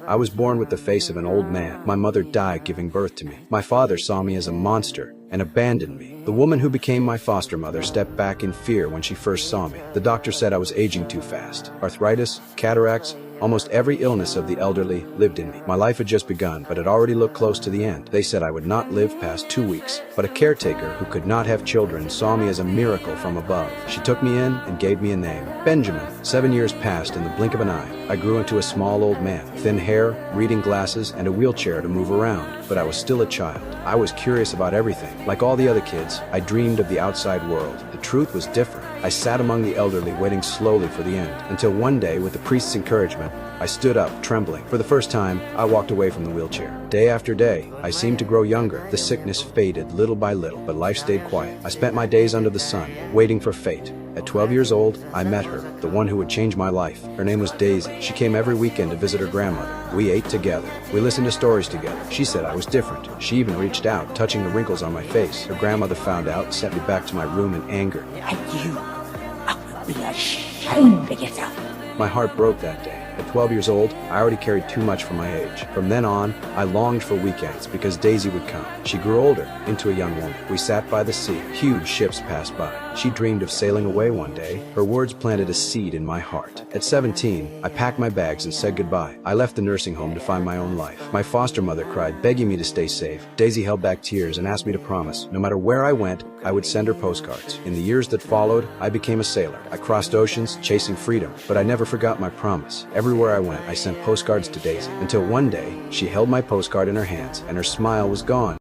I was born with the face of an old man. My mother died giving birth to me. My father saw me as a monster and abandoned me. The woman who became my foster mother stepped back in fear when she first saw me. The doctor said I was aging too fast. Arthritis, cataracts, almost every illness of the elderly lived in me. My life had just begun, but it already looked close to the end. They said I would not live past 2 weeks, but a caretaker who could not have children saw me as a miracle from above. She took me in and gave me a name, Benjamin. 7 years passed in the blink of an eye. I grew into a small old man, thin hair, reading glasses, and a wheelchair to move around, but I was still a child. I was curious about everything. Like all the other kids, I dreamed of the outside world. The truth was different. I sat among the elderly, waiting slowly for the end, until one day, with the priest's encouragement, I stood up, trembling. For the first time, I walked away from the wheelchair. Day after day, I seemed to grow younger. The sickness faded little by little, but life stayed quiet. I spent my days under the sun, waiting for fate. At 12 years old, I met her, the one who would change my life. Her name was Daisy. She came every weekend to visit her grandmother. We ate together. We listened to stories together. She said I was different. She even reached out, touching the wrinkles on my face. Her grandmother found out and sent me back to my room in anger. And you ought to be ashamed of yourself. My heart broke that day. At 12 years old, I already carried too much for my age. From then on, I longed for weekends because Daisy would come. She grew older, into a young woman. We sat by the sea. Huge ships passed by. She dreamed of sailing away one day. Her words planted a seed in my heart. At 17, I packed my bags and said goodbye. I left the nursing home to find my own life. My foster mother cried, begging me to stay safe. Daisy held back tears and asked me to promise, no matter where I went, I would send her postcards. In the years that followed, I became a sailor. I crossed oceans, chasing freedom, but I never forgot my promise. Everywhere I went, I sent postcards to Daisy, until one day, she held my postcard in her hands, and her smile was gone.